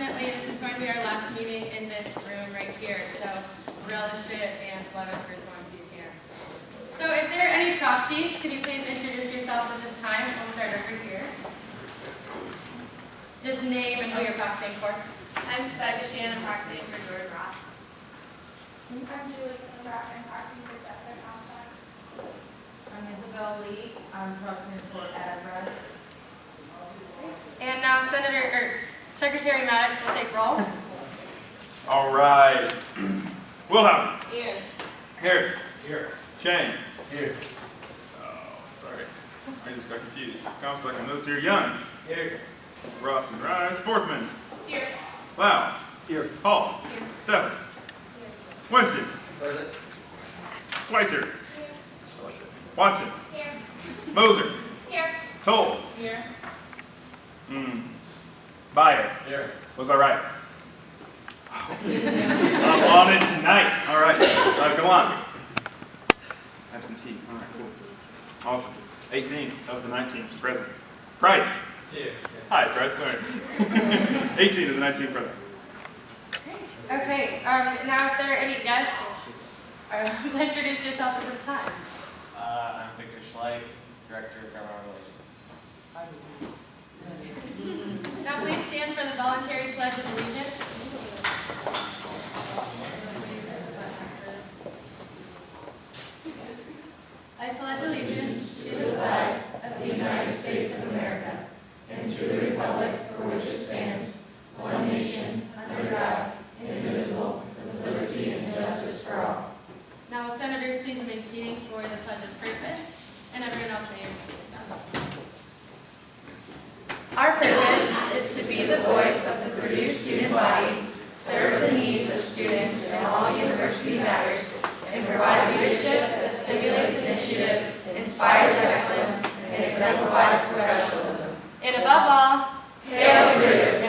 unfortunately, this is going to be our last meeting in this room right here, so relish it and love it for as long as you can. So if there are any proxies, could you please introduce yourselves at this time? We'll start over here. Just name and who you're proxying for. I'm Becca Shannon, proxying for George Ross. I'm Julie Kinbrock, I'm proxying for Jessica Comstock. I'm Isabel Lee. I'm proxying for Adam Press. And now Secretary Maddox will take roll. All right. Wilhelm. Here. Harris. Here. Shane. Here. Oh, sorry. I just got confused. Comstock on notes here. Young. Here. Ross and Rise. Forthman. Here. Lau. Here. Hall. Steffen. Winston. Present. Schweitzer. Watson. Here. Moser. Here. Toll. Here. Bayer. Here. Was I right? I'm on it tonight. All right. Go on. Absentee. All right, cool. Awesome. 18 of the 19 present. Price. Here. Hi, Price. Sorry. 18 of the 19 present. Great. Okay, now if there are any guests, introduce yourself at this time. I'm Victor Schleich, Director of Government Relations. Now please stand for the voluntary pledge of allegiance. I pledge allegiance to the flag of the United States of America and to the republic for which it stands, one nation, under God, indivisible, with liberty and justice for all. Now, Senators, please remain seated for the pledge of purpose, and everyone else may sit down. Our purpose is to be the voice of the Purdue student body, serve the needs of students in all university matters, and provide leadership that stimulates initiative, inspires excellence, and exemplifies professionalism. And above all, hail Purdue!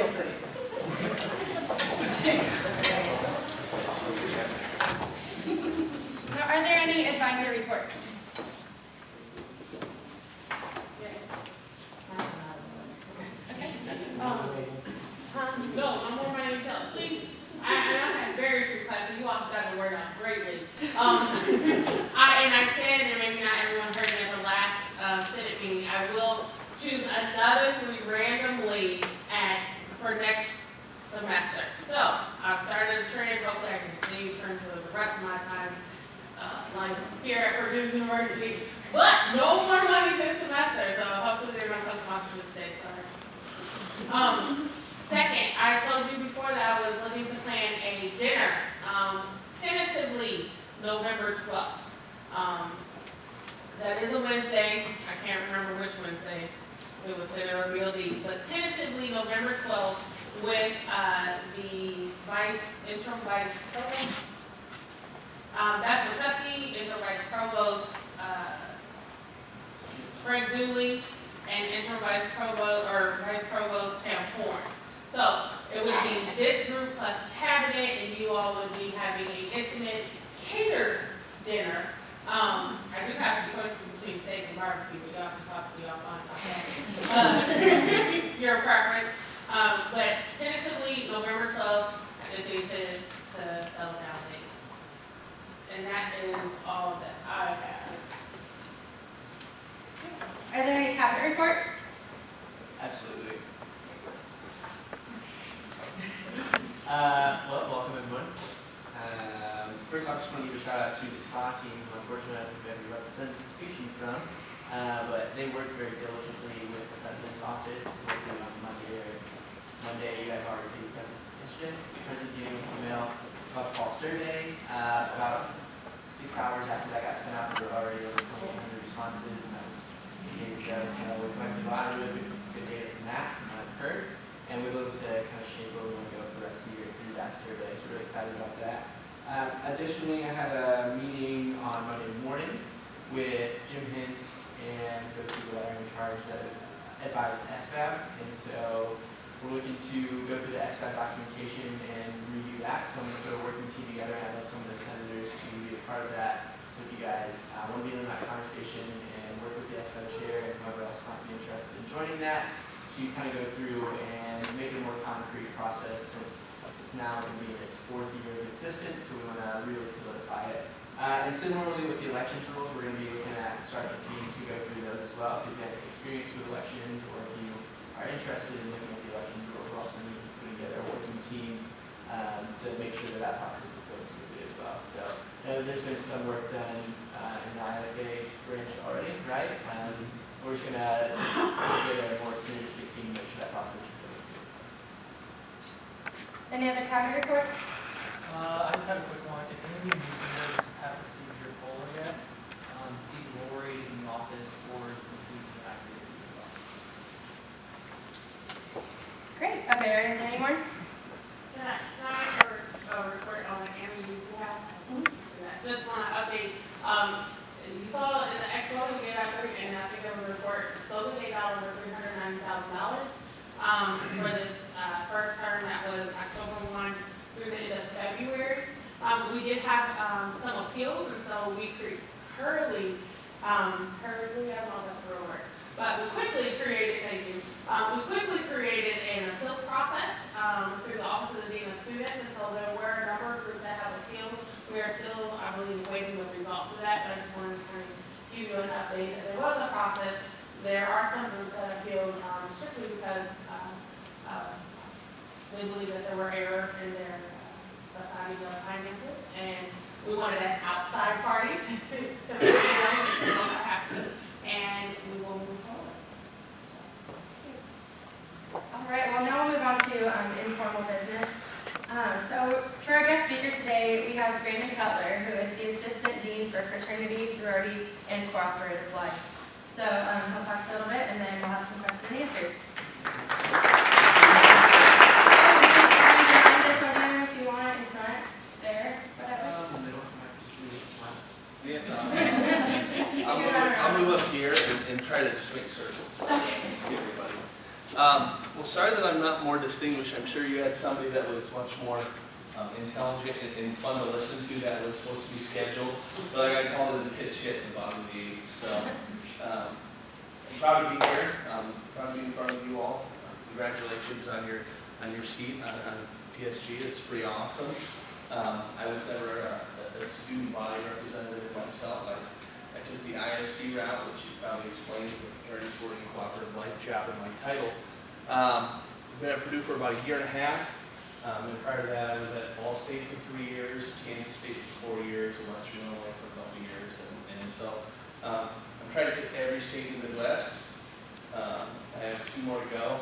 Now, are there any advisor reports? No, I'm more my intel. Please, I have various requests, and you all have gotten the word out greatly. I said, and maybe not everyone heard me at the last Senate meeting, I will choose another 3 randomly for next semester. So, I've started a trend, hopefully I can continue to turn to the rest of my time, like here at Purdue University. But no more money this semester, so hopefully they're going to co-sponsor this day, sorry. Second, I told you before that I was looking to plan a dinner, tentatively November 12th. That is a Wednesday. I can't remember which Wednesday it was Senate or BLD, but tentatively November 12th with the interim vice provost, that's McCuskey, interim vice provost, Frank Dooley, and interim vice provost Pam Horn. So it would be this group plus cabinet, and you all would be having an intimate catered dinner. I do have some choices between steak and barbecue, but y'all can talk to y'all on your preference. But tentatively November 12th, I just need to settle down things. And that is all that I have. Are there any cabinet reports? Absolutely. Well, welcome everyone. First off, I just want to give a shout out to the SPA team, who unfortunately I don't think we have any representation from, but they worked very diligently with the President's office, working on Monday, you guys already received President Dean's email about the fall survey. About 6 hours after that got sent out, there were already over 2,800 responses, and that was 2 days ago, so we're collecting a lot of really good data from that, from what I've heard, and we're looking to kind of shape where we want to go for the rest of the year through that survey, so we're really excited about that. Additionally, I had a meeting on Monday morning with Jim Hintz and the people that are in charge that advise SFAB, and so we're looking to go through the SFAB documentation and review that. So I'm going to put a working team together, and I know some of the senators to be a part of that. So if you guys want to be in that conversation and work with the SFAB chair and whoever else might be interested in joining that, so you kind of go through and make a more concrete process since it's now going to be in its 4th year of existence, so we want to really solidify it. And similarly with the elections rules, we're going to be looking at starting a team to go through those as well. So if you have experience with elections, or if you are interested in looking at the elections rules, we're also going to be putting together a working team to make sure that that process is going smoothly as well. So I know there's been some work done in the IFA branch already, right? We're just going to get a more synergistic team to make sure that process is going smoothly. Any other county reports? I just have a quick one. If any of you new seniors haven't received your poll yet, see Lori in the office or receiving activity as well. Great. Okay, any more? Can I report on the Annie youth lab? Just want to update. You saw in the expo we gave out, and I think there was a report. So they got over $390,000 for this first term that was October 1 through the end of February. We did have some appeals, and so we hurriedly, I don't know if that's the real word, but we quickly created, we quickly created an appeals process through the Office of the Dean of Students, and so there were a number of groups that have appealed. We are still, I believe, waiting the results of that, but I just wanted to kind of give you an update that there was a process. There are some groups that appealed strictly because they believe that there were errors in their assigning of finances, and we wanted an outside party to make it not happen, and we will move forward. All right, well, now we'll move on to informal business. So for our guest speaker today, we have Brandon Cutler, who is the Assistant Dean for Fraternity, Sorority, and Cooperative Life. So he'll talk a little bit, and then we'll have some questions and answers. If you want, in front, there, whatever. I'll move up here and try to just make circles. See everybody. Well, sorry that I'm not more distinguished. I'm sure you had somebody that was much more intelligent and fun to listen to that was supposed to be scheduled. But I called it a pitch hit in the bottom of the 8th. So I'm proud to be here. Proud to be in front of you all. Congratulations on your seat on PSG. It's pretty awesome. I was never a student body representative myself. I took the IFC route, which you probably explained with Fraternity, Sorority, and Cooperative Life job in my title. I've been at Purdue for about a year and a half. And prior to that, I was at Ball State for 3 years, Kansas State for 4 years, and Western Illinois for a couple of years. And so I'm trying to hit every state in the Midwest. I have 2 more to go.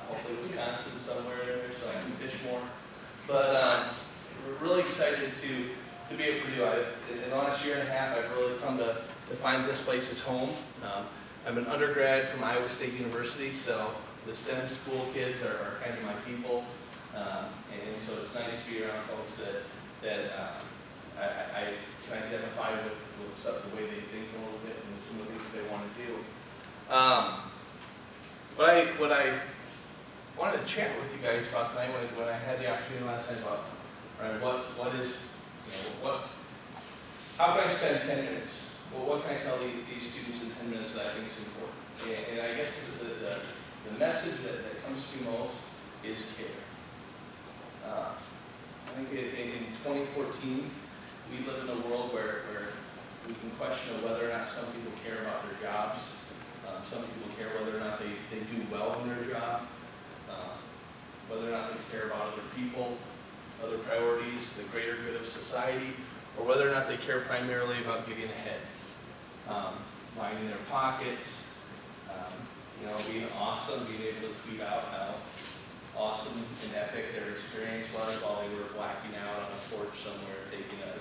Hopefully Wisconsin somewhere in there, so I can pitch more. But we're really excited to be at Purdue. In the last year and a half, I've really come to find this place as home. I'm an undergrad from Iowa State University, so the STEM school kids are kind of my people. And so it's nice to be around folks that I can identify with the way they think a little bit and some of the things they want to do. What I wanted to chat with you guys about tonight, when I had the opportunity last night about, what is, how can I spend 10 minutes? Well, what can I tell these students in 10 minutes that I think is important? And I guess the message that comes to me most is care. I think in 2014, we live in a world where we can question whether or not some people care about their jobs. Some people care whether or not they do well in their job, whether or not they care about other people, other priorities, the greater good of society, or whether or not they care primarily about getting ahead, lining their pockets, being awesome, being able to tweet out how awesome and epic their experience was while they were blacking out on a porch somewhere taking a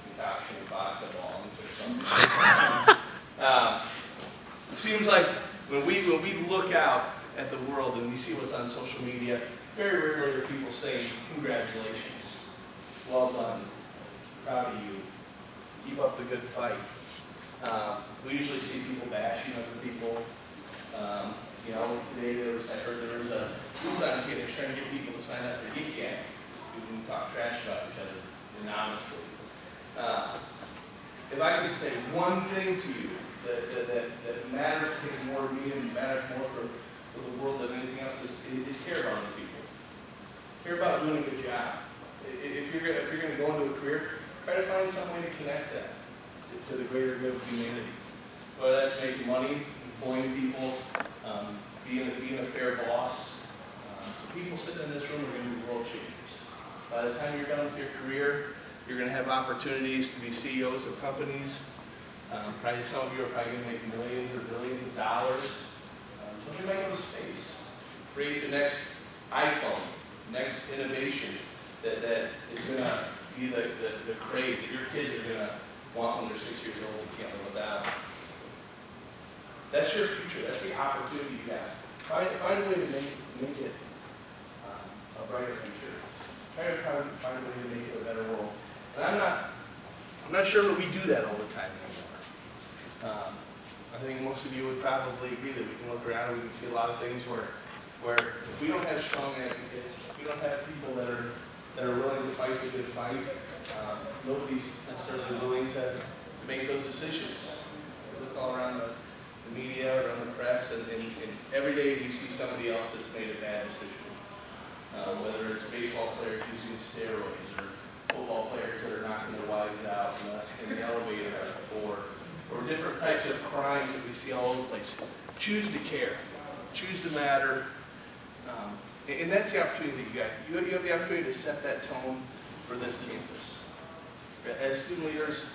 concoction of vodka bombs or something. It seems like when we look out at the world and we see what's on social media, very rarely are people saying, "Congratulations, well done, proud of you, keep up the good fight." We usually see people bashing other people. Today I heard there was a group on Twitter trying to get people to sign up for Geek Camp. People can talk trash about each other anonymously. If I could say one thing to you that matters more to me and matters more for the world than anything else is care about other people. Care about doing a good job. If you're going to go into a career, try to find some way to connect that to the greater good of humanity. Whether that's making money, employing people, being a fair boss. The people sitting in this room are going to be world changers. By the time you're done with your career, you're going to have opportunities to be CEOs of companies. Probably some of you are probably going to make millions or billions of dollars. Some of you might go to space. Create the next iPhone, next innovation that is going to be the craze that your kids are going to want when they're 6 years old and can't live without. That's your future. That's the opportunity you have. Find a way to make it a brighter future. Try to find a way to make it a better world. And I'm not sure that we do that all the time anymore. I think most of you would probably agree that we can look around and we can see a lot of things where if we don't have strong advocates, if we don't have people that are willing to fight the good fight, nobody's necessarily willing to make those decisions. We look all around the media or around the press, and every day we see somebody else that's made a bad decision. Whether it's baseball players using steroids or football players that are knocking their wives out in the elevator, or different types of crimes that we see all over the place. Choose to care. Choose to matter. And that's the opportunity that you got. You have the opportunity to set that tone for this campus. As student leaders,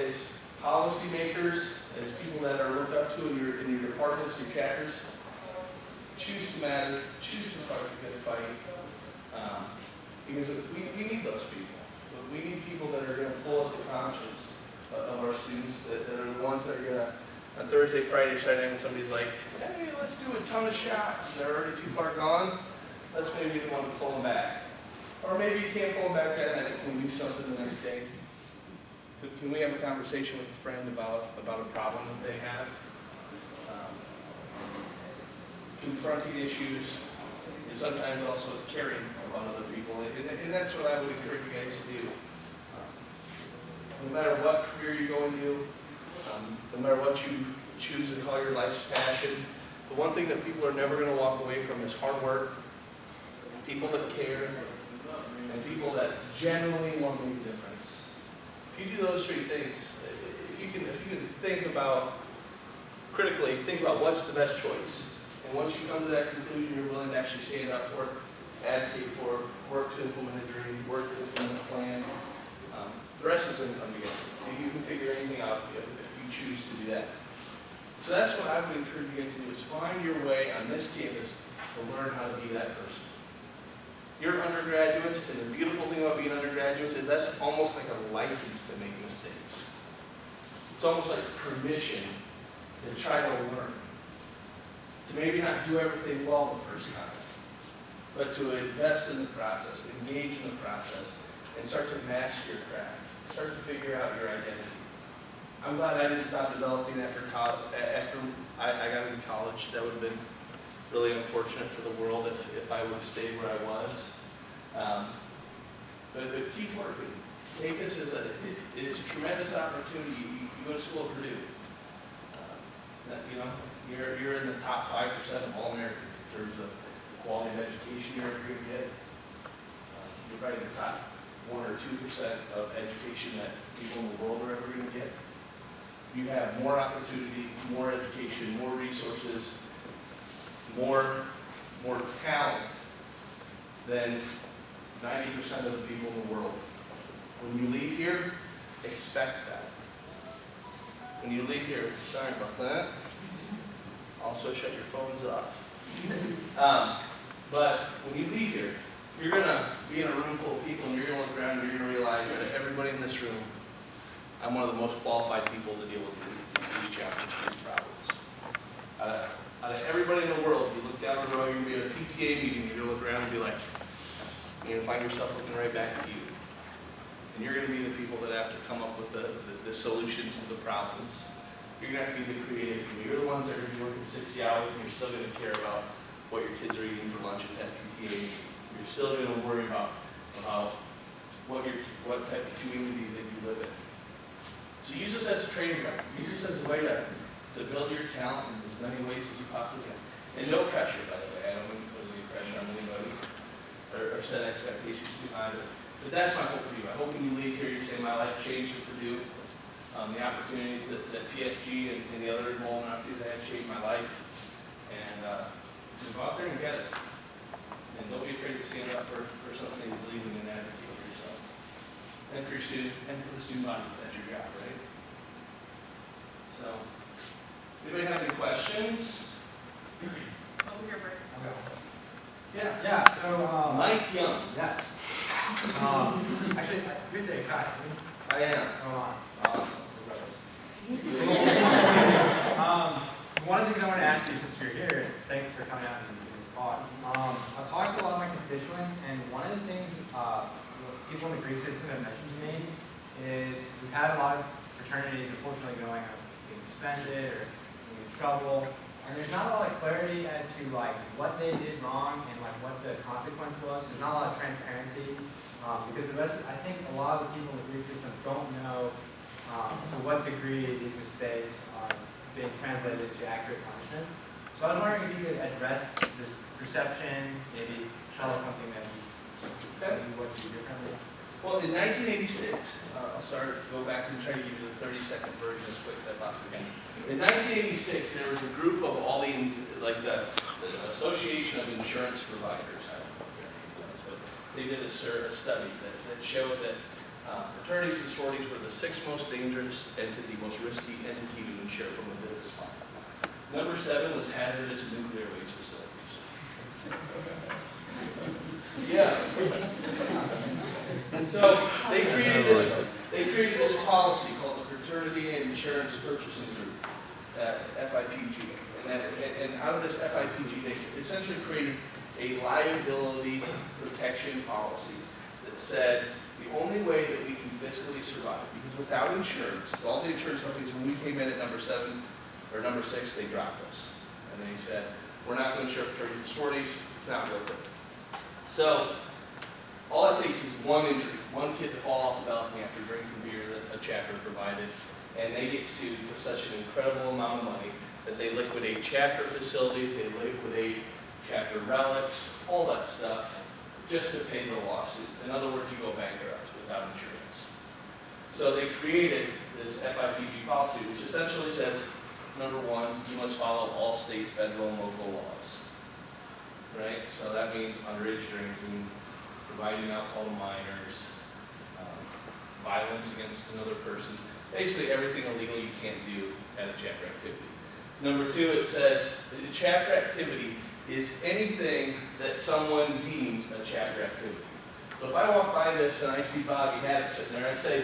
as policymakers, as people that are looked up to in your departments, your chapters, choose to matter, choose to fight the good fight. Because we need those people. We need people that are going to pull up the conscience of our students, that are the ones that are going to, on Thursday, Friday, Saturday, when somebody's like, hey, let's do a ton of shots, and they're already too far gone, let's maybe be the one to pull them back. Or maybe you can't pull them back that night, can we do something the next day? Can we have a conversation with a friend about a problem that they have? Confronting issues, and sometimes also caring about other people, and that's what I would encourage you guys to do. No matter what career you go into, no matter what you choose to call your life's passion, the one thing that people are never going to walk away from is hard work, people that care, and people that genuinely want to make a difference. If you do those three things, if you can think about, critically, think about what's the best choice. And once you come to that conclusion, you're willing to actually stand up for it, advocate for it, work to implement a dream, work to implement a plan. The rest is going to come together. You can figure anything out if you choose to do that. So that's what I would encourage you guys to do, is find your way on this campus to learn how to be that person. You're undergraduates, and the beautiful thing about being undergraduates is that's almost like a license to make mistakes. It's almost like permission to try to learn. To maybe not do everything well the first time, but to invest in the process, engage in the process, and start to master your craft, start to figure out your identity. I'm glad I didn't stop developing after I got into college. That would have been really unfortunate for the world if I would have stayed where I was. But keep working. Take this as it's a tremendous opportunity. You go to school at Purdue. You're in the top 5% of all Americans in terms of the quality of education you're ever going to get. You're probably in the top 1 or 2% of education that people in the world are ever going to get. You have more opportunity, more education, more resources, more talent than 90% of the people in the world. When you leave here, expect that. When you leave here, sorry about that. Also shut your phones off. But when you leave here, you're going to be in a room full of people, and you're going to look around and you're going to realize that everybody in this room, I'm one of the most qualified people to deal with these challenges, these problems. Out of everybody in the world, you look down the road, you're going to be at a PTA meeting, you're going to look around and be like, you're going to find yourself looking right back at you. And you're going to be the people that have to come up with the solutions to the problems. You're going to have to be the creative people. You're the ones that are going to be working 60 hours, and you're still going to care about what your kids are eating for lunch at that PTA meeting. You're still going to worry about what type of community that you live in. So use this as a training ground. Use this as a way to build your talent in as many ways as you possibly can. And no pressure, by the way. I don't want to put any pressure on anybody or or set expectations too high. But that's my hope for you. I hope when you leave here, you say, my life changed at Purdue. The opportunities that PSG and the other enrollment opportunities I have shaped my life. And go out there and get it. And don't be afraid to stand up for something you believe in and advocate for yourself. And for your student, and for the student body, that's your job, right? So, anybody have any questions? Over here, Bert. Yeah. Yeah, so, Mike Young. yes. Actually, good day, Kai. I am. Hold on. Awesome. One of the things I want to ask you since you're here, thanks for coming out and giving this talk. I've talked to a lot of my constituents, and one of the things people in the Greek system have mentioned to me is we've had a lot of fraternities unfortunately going on being suspended or being in trouble, and there's not a lot of clarity as to like what they did wrong and like what the consequence was. There's not a lot of transparency because the rest, I think a lot of the people in the Greek system don't know to what degree these mistakes are being translated into accurate punishments. So I was wondering if you could address this perception, maybe tell us something that you would do differently. Well, in 1986, I'll go back and try to give you the 30-second version as quick as I possibly can. In 1986, there was a group of all the Association of Insurance Providers. I don't know if they're any of those, but they did a study that showed that fraternities and sororities were the 6th most dangerous entity, most risky entity to insure from a business line. Number 7 was hazardous nuclear waste facilities. Yeah. And so they created this policy called the Fraternity and Insurance Purchasing Group, FIPG. And out of this FIPG, they essentially created a liability protection policy that said the only way that we can fiscally survive, because without insurance, all the insurance companies, when we came in at number 7 or number 6, they dropped us. And they said, we're not going to insure fraternities and sororities, it's not worth it. So all it takes is one injury, one kid to fall off a balcony after drinking beer that a chapter provided, and they get sued for such an incredible amount of money that they liquidate chapter facilities, they liquidate chapter relics, all that stuff, just to pay the lawsuit. In other words, you go bankrupt without insurance. So they created this FIPG policy, which essentially says, number 1, you must follow all state, federal, and local laws. Right? So that means underage drinking, providing alcohol to minors, violence against another person, basically everything illegal you can't do at a chapter activity. Number 2, it says that a chapter activity is anything that someone deems a chapter activity. So if I walk by this and I see Bobby Haddock sitting there, I'd say,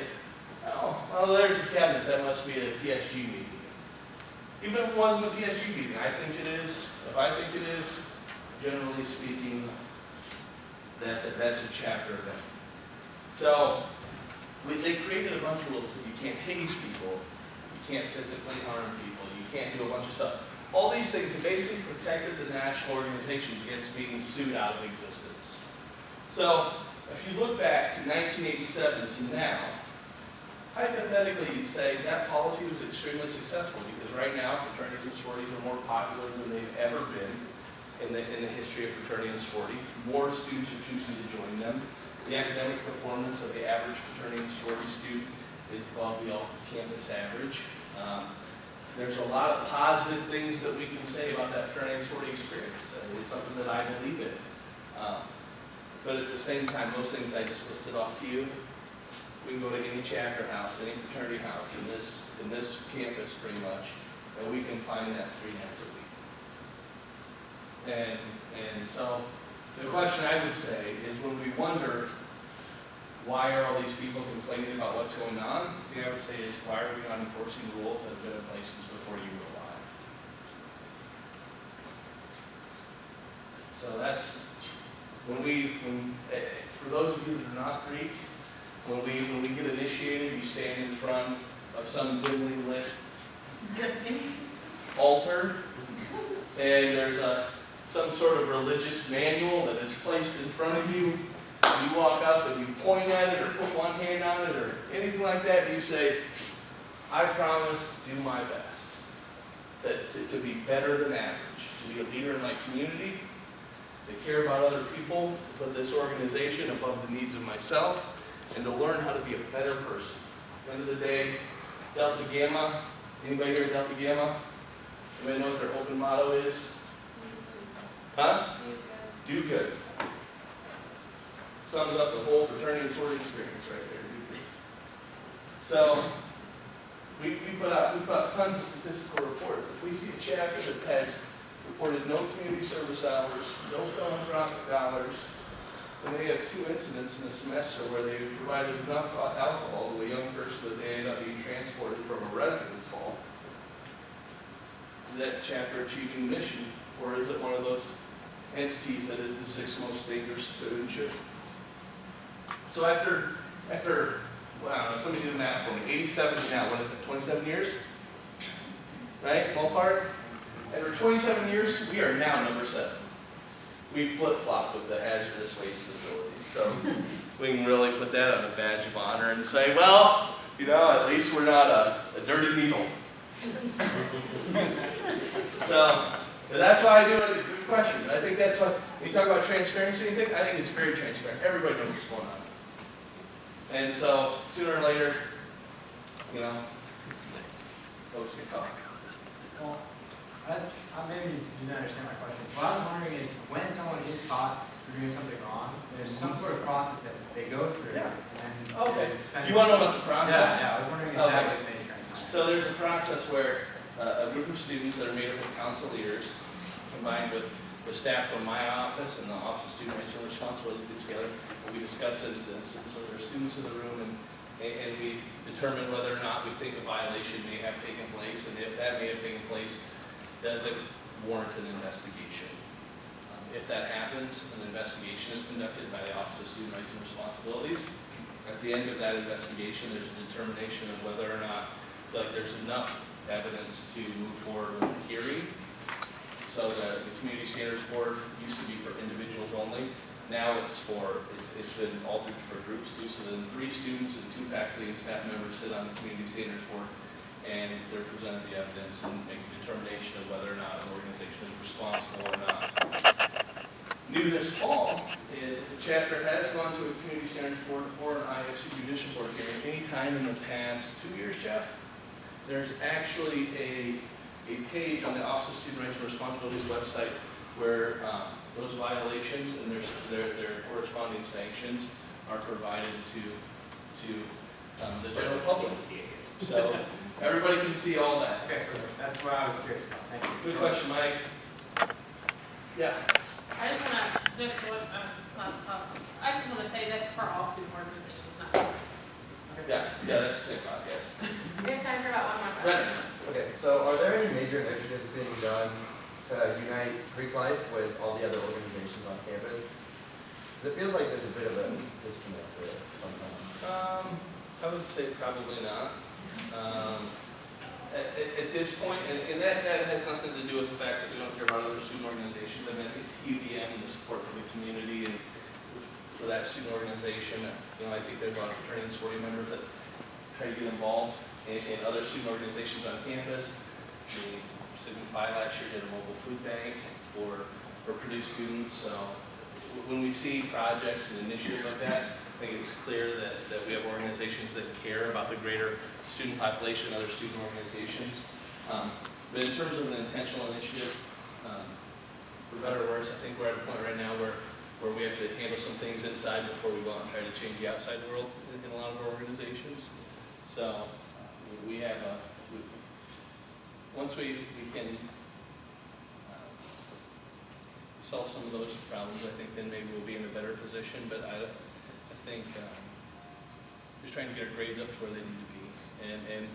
oh, well, there's the cabinet, that must be a PSG meeting. Even if it wasn't a PSG meeting, I think it is. If I think it is, generally speaking, that's a chapter event. So they created a bunch of rules that you can't haze people, you can't physically harm people, you can't do a bunch of stuff. All these things have basically protected the national organizations against being sued out of existence. So if you look back to 1987 to now, hypothetically you'd say that policy was extremely successful because right now fraternities and sororities are more popular than they've ever been in the history of fraternity and sorority. More students are choosing to join them. The academic performance of the average fraternity and sorority student is above the all-campus average. There's a lot of positive things that we can say about that fraternity and sorority experience. It's something that I believe in. But at the same time, those things I just listed off to you, we can go to any chapter house, any fraternity house in this campus pretty much, and we can find that 3 nights a week. And so the question I would say is when we wonder why are all these people complaining about what's going on, the thing I would say is why are we not enforcing rules that have been in place since before you were alive? So that's for those of you that are not Greek, when we get initiated, you stand in front of some dimly lit altar, and there's some sort of religious manual that is placed in front of you. You walk up and you point at it or put one hand on it or anything like that, and you say, I promise to do my best to be better than average, to be a leader in my community, to care about other people, to put this organization above the needs of myself, and to learn how to be a better person. At the end of the day, Delta Gamma, anybody here at Delta Gamma? Anybody know what their open motto is? Huh? Do good. Sums up the whole fraternity and sorority experience right there. Do good. So, we put out tons of statistical reports. If we see a chapter that has reported no community service hours, no philanthropic dollars, and they have 2 incidents in a semester where they provided enough alcohol to a young person that they ended up being transported from a residence hall, is that chapter achieving the mission, or is it one of those entities that is the 6th most dangerous citizenship? So after well, I don't know, somebody do the math for me. 87 now, what is it, 27 years? Right, ballpark? After 27 years, we are now number 7. We flip-flop with the hazardous waste facilities. So we can really put that on a badge of honor and say, well, you know, at least we're not a dirty needle. So that's why I do it. Good question. I think that's why, when you talk about transparency and things, I think it's very transparent. Everybody knows what's going on. And so, sooner or later, you know, folks get caught. Well, maybe you didn't understand my question. What I was wondering is, when someone is caught for doing something wrong, there's some sort of process that they go through. Yeah. And Okay. You want to know about the process? Yeah, I was wondering if Okay. that was made transparent. So there's a process where a group of students that are made up of councilors, combined with staff from my office and the Office of Student Rights and Responsibility, get together, and we discuss incidents. And so there are students in the room, and we determine whether or not we think a violation may have taken place, and if that may have taken place, does it warrant an investigation? If that happens, an investigation is conducted by the Office of Student Rights and Responsibilities. At the end of that investigation, there's a determination of whether or not like there's enough evidence to move forward with the hearing. So the Community Standards Board used to be for individuals only. Now it's been altered for groups too. So then 3 students and 2 faculty and staff members sit on the Community Standards Board, and they're presented the evidence and make a determination of whether or not an organization is responsible or not. New this fall is if the chapter has gone to a Community Standards Board or an IFC Judicial Board hearing any time in the past 2 years, Jeff, there's actually a page on the Office of Student Rights and Responsibilities website where those violations and their corresponding sanctions are provided to the general public. So everybody can see all that. Okay, so that's what I was curious about. Thank you. Good question, Mike. Yeah. I just want to, I just want to say that's for all student organizations, not. Yeah, that's the same thought, yes. We have time for about one more question. Right. Okay, so are there any major initiatives being done to unite Greek life with all the other organizations on campus? Because it feels like there's a bit of a disconnect there sometimes. I would say probably not. At this point, and that has nothing to do with the fact that we don't care about other student organizations. I mean, I think PUDM and the support for the community and for that student organization, you know, I think there's a lot of fraternity and sorority members that try to get involved in other student organizations on campus. The Sigma Pi last year did a mobile food bank for Purdue students. So when we see projects and initiatives like that, I think it's clear that we have organizations that care about the greater student population, other student organizations. But in terms of an intentional initiative, for better or worse, I think we're at a point right now where we have to handle some things inside before we go out and try to change the outside world in a lot of our organizations. So we have once we can solve some of those problems, I think then maybe we'll be in a better position. But I think just trying to get our grades up to where they need to be, and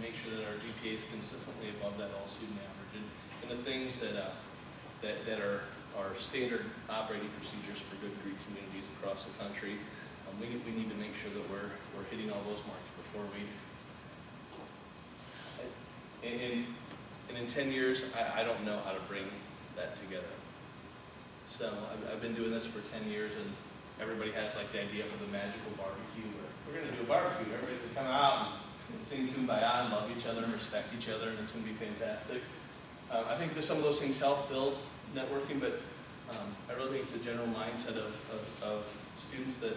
make sure that our GPA is consistently above that all-student average, and the things that are standard operating procedures for good Greek communities across the country. We need to make sure that we're hitting all those marks before we. And in 10 years, I don't know how to bring that together. So I've been doing this for 10 years, and everybody has like the idea for the magical barbecue where we're going to do a barbecue. Everybody can come out and sing Kumbaya and love each other and respect each other, and it's going to be fantastic. I think that some of those things help build networking, but I really think it's a general mindset of students that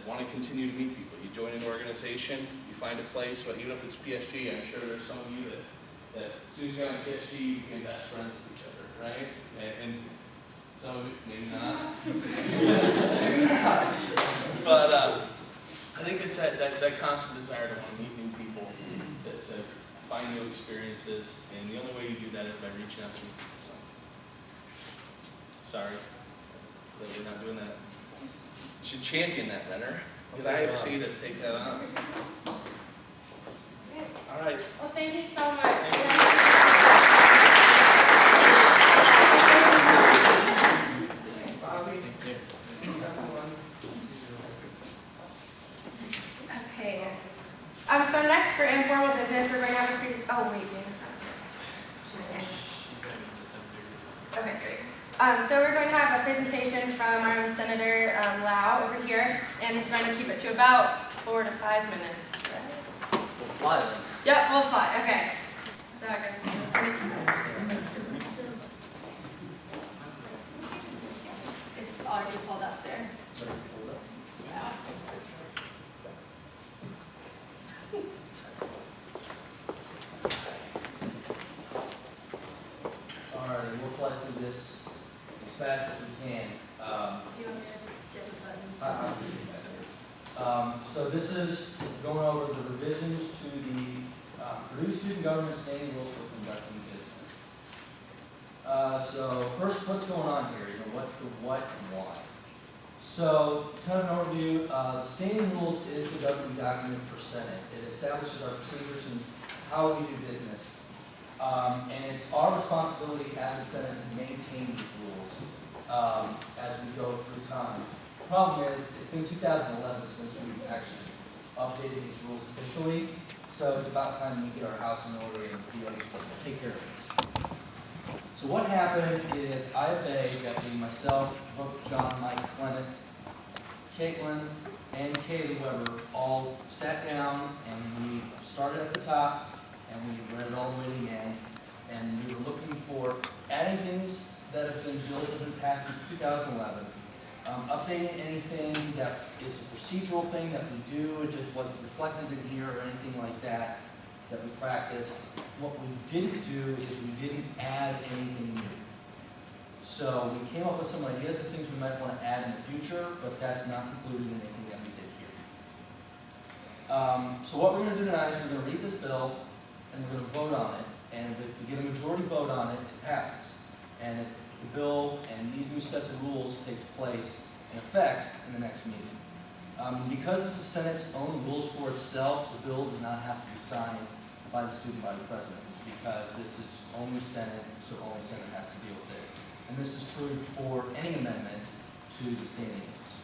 want to continue to meet people. You join an organization, you find a place, but even if it's PSG, I'm sure there's some of you that as soon as you got on PSG, you became best friends with each other, right? And some of you, maybe not. Maybe not. But I think it's that constant desire to want to meet new people, to find new experiences, and the only way you do that is by reaching out to new people. So, sorry that we're not doing that. You should champion that better. Get IFC to take that on. All right. Well, thank you so much. Okay. So next for informal business, we're going to have a oh wait, Dana's not here. Okay, great. So we're going to have a presentation from our own Senator Lau over here, and he's going to keep it to about 4 to 5 minutes. Right? We'll fly then. Yep, we'll fly. Okay. So I guess it's already pulled up there. Yeah. Alright, we'll fly through this as fast as we can. Do you want me to get the buttons? So this is going over the revisions to the Purdue Student Government Senate rules for conducting business. So first, what's going on here? What's the what and why? So kind of an overview. The standing rules is the governing document for Senate. It establishes our procedures and how we do business. And it's our responsibility as a Senate to maintain these rules as we go through time. The problem is, it's been 2011 since we've actually updated these rules officially, so it's about time we get our house in order and be able to take care of this. So what happened is IFA, that being myself, both John, Mike, Clement, Caitlin, and Kaylee Weber all sat down and we started at the top and we read it all the way to the end, and we were looking for adding things that have been bills that have been passed since 2011, updating anything that is a procedural thing that we do, it just wasn't reflected in here or anything like that that we practiced. What we didn't do is we didn't add anything new. So we came up with some ideas of things we might want to add in the future, but that's not included in anything that we did here. So what we're going to do tonight is we're going to read this bill and we're going to vote on it, and if we get a majority vote on it, it passes. And the bill and these new sets of rules takes place in effect in the next meeting. Because this is Senate's own rules for itself, the bill does not have to be signed by the student body president, because this is only Senate, so only Senate has to deal with it. And this is true for any amendment to the standing rules.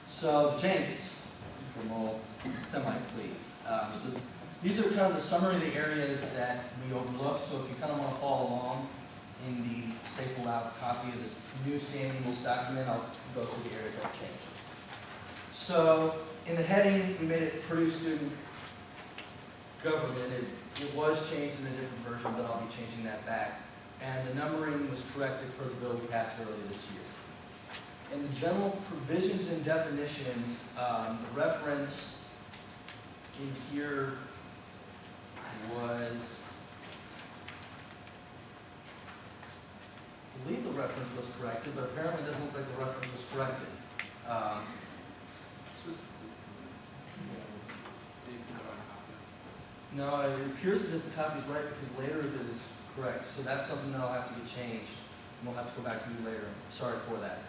So the changes, from all semi-please. So these are kind of the summary of the areas that we overlooked. So if you kind of want to follow along in the stapled out copy of this new standing rules document, I'll go through the areas that have changed. So in the heading, we made it Purdue Student Government. It was changed in a different version, but I'll be changing that back. And the numbering was corrected per the bill we passed earlier this year. In the general provisions and definitions, the reference in here was, I believe the reference was corrected, but apparently it doesn't look like the reference was corrected. This was, no, it appears as if the copy is right because later it is correct. So that's something that will have to get changed. And we'll have to go back to you later. Sorry for that.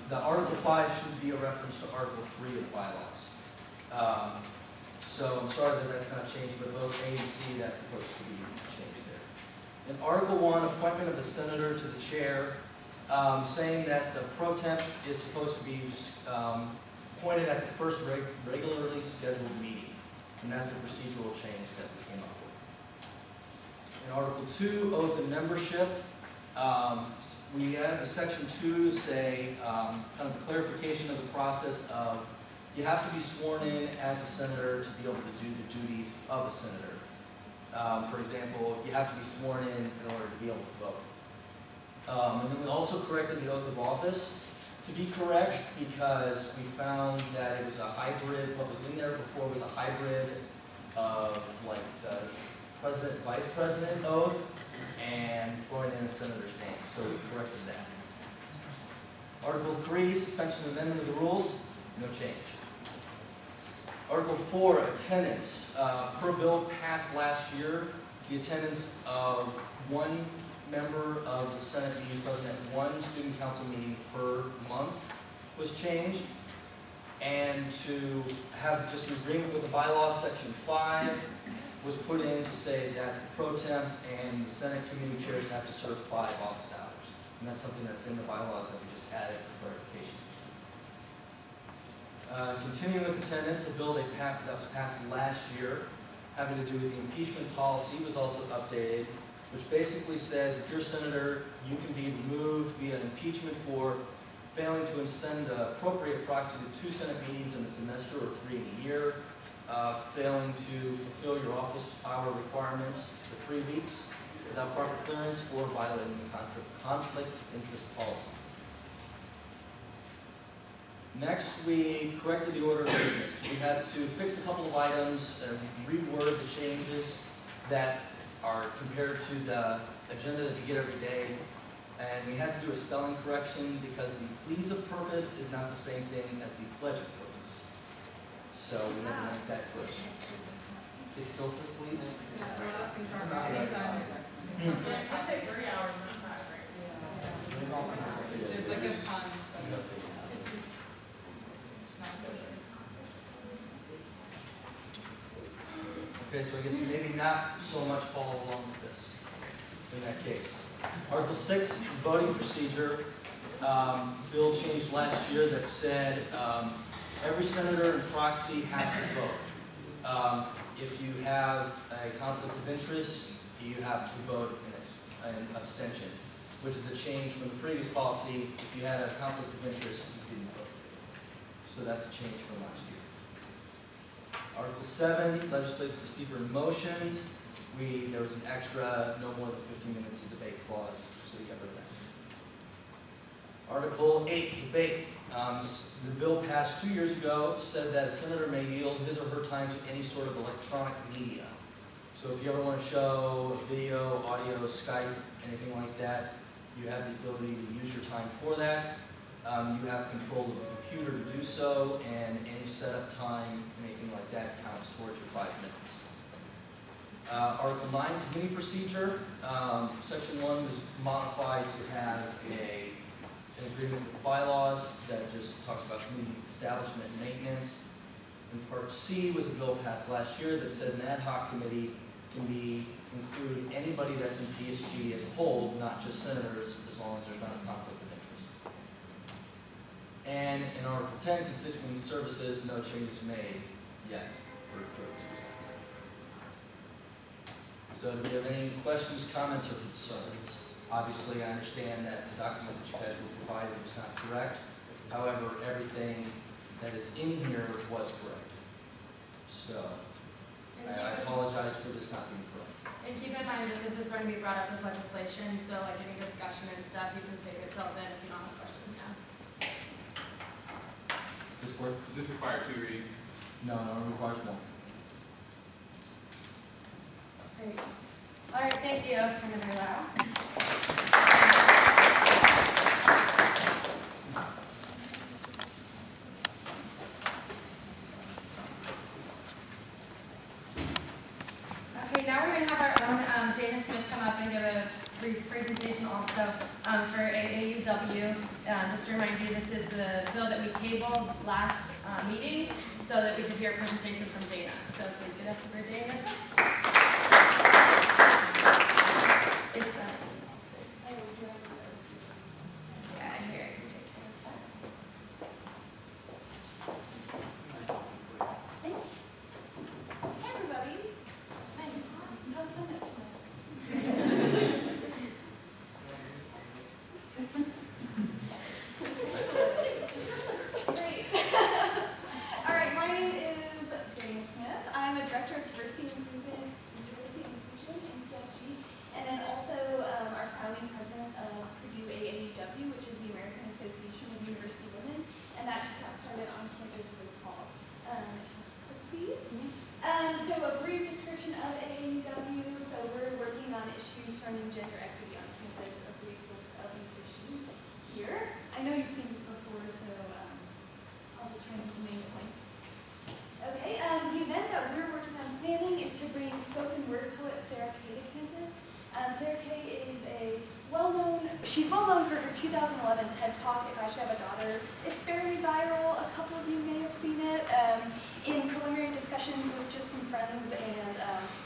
The Article 5 should be a reference to Article 3 of the bylaws. So I'm sorry that that's not changed, but both A and C, that's supposed to be changed there. In Article 1, appointment of the senator to the chair, saying that the pro temp is supposed to be appointed at the first regularly scheduled meeting. And that's a procedural change that we came up with. In Article 2, oath and membership, we added a Section 2 to say, kind of a clarification of the process of, you have to be sworn in as a senator to be able to do the duties of a senator. For example, you have to be sworn in order to be able to vote. And then we also corrected the oath of office to be correct because we found that it was a hybrid, what was in there before was a hybrid of like the president, vice president oath and throwing in a senator's name, so we corrected that. Article 3, suspension and amendment of the rules, no change. Article 4, attendance. Per bill passed last year, the attendance of one member of the Senate meeting president, one student council meeting per month was changed. And to have just an agreement with the bylaws, section 5 was put in to say that pro temp and the Senate committee chairs have to serve 5 office hours. And that's something that's in the bylaws that we just added for clarification. Continuing with attendance, a bill that was passed last year having to do with the impeachment policy was also updated, which basically says if you're a senator, you can be removed via impeachment for failing to send an appropriate proxy to 2 Senate meetings in a semester or 3 in a year, failing to fulfill your office hour requirements for 3 weeks without proper clearance, or violating the conflict interest policy. Next, we corrected the order of business. We had to fix a couple of items and reword the changes that are compared to the agenda that you get every day. And we had to do a spelling correction because the pleas of purpose is not the same thing as the pledge of purpose. So we had to make that correction. It still says please? I say 3 hours, not 5, right? There's like a time. Okay, so I guess maybe not so much follow along with this in that case. Article 6, voting procedure. Bill changed last year that said every senator and proxy has to vote. If you have a conflict of interest, you have to vote in an abstention, which is a change from the previous policy. If you had a conflict of interest, you didn't vote. So that's a change from last year. Article 7, legislative procedure and motions. There was an extra no more than 15 minutes of debate clause, so we got rid of that. Article 8, debate. The bill passed 2 years ago, said that a senator may yield his or her time to any sort of electronic media. So if you ever want to show video, audio, Skype, anything like that, you have the ability to use your time for that. You have control of the computer to do so, and any setup time, anything like that counts towards your 5 minutes. Article 9, committee procedure. Section 1 was modified to have an agreement with the bylaws that just talks about committee establishment and maintenance. And Part C was a bill passed last year that says an ad hoc committee can include anybody that's in PSG as a whole, not just senators, as long as there's not a conflict of interest. And in Article 10, constituent services, no changes made yet for Tuesday. So do we have any questions, comments, or concerns? Obviously, I understand that the document that you guys were provided was not correct. However, everything that is in here was correct. So I apologize for this not being correct. And keep in mind that this is going to be brought up as legislation, so like any discussion and stuff, you can save it till then if you don't have questions now. This board? Does this require 2 readings? No, it requires 1. Great. All right, thank you, Senator Lau. Okay, now we're going to have our own Dana Smith come up and give a brief presentation also for AAUW. Just to remind you, this is the bill that we tabled last meeting so that we could hear a presentation from Dana. So please get up for Dana Smith. It's yeah, here, you can take care of that. Thanks. Hi, everybody. Hi. How's Senate tonight? Great. All right, my name is Dana Smith. I'm a director of diversity and inclusion TED Talk, If I Should Have a Daughter. It's fairly viral. A couple of you may have seen it. In preliminary discussions with just some friends and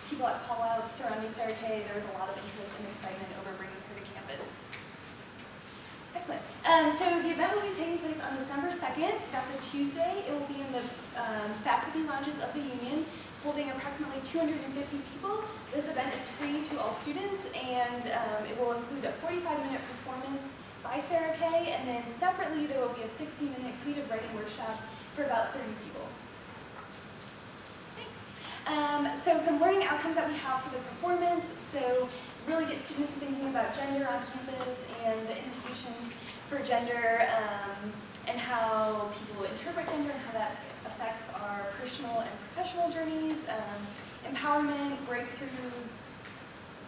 people at call-outs surrounding Sarah Kay, there was a lot of interest and excitement over bringing her to campus. Excellent. So the event will be taking place on December 2nd. That's a Tuesday. It will be in the faculty lounges of the Union, holding approximately 250 people. This event is free to all students, and it will include a 45-minute performance by Sarah Kay, and then separately there will be a 60-minute creative writing workshop for about 30 people. Thanks. So some learning outcomes that we have for the performance. So really get students thinking about gender on campus and the implications for gender and how people interpret gender and how that affects our personal and professional journeys, empowerment, breakthroughs,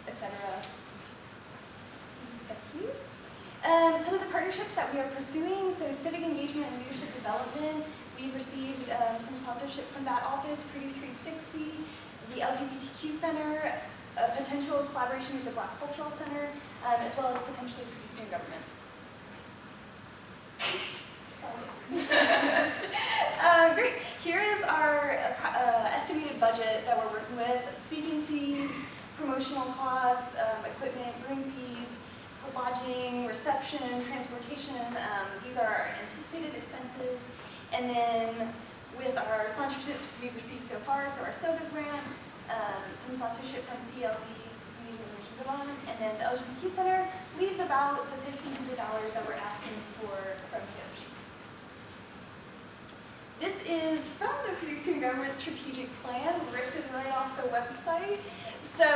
etc. Thank you. Some of the partnerships that we are pursuing, so civic engagement and leadership development, we've received some sponsorship from that office, Purdue 360, the LGBTQ Center, a potential collaboration with the Black Cultural Center, as well as potentially Purdue Student Government. Great. Here is our estimated budget that we're working with. Speaking fees, promotional costs, equipment, room fees, lodging, reception, transportation. These are our anticipated expenses. And then with our sponsorships we've received so far, so our SOGA grant, some sponsorship from CLD, and then the LGBTQ Center leaves about the $1,500 that we're asking for from PSG. This is from the Purdue Student Government Strategic Plan, ripped it right off the website. So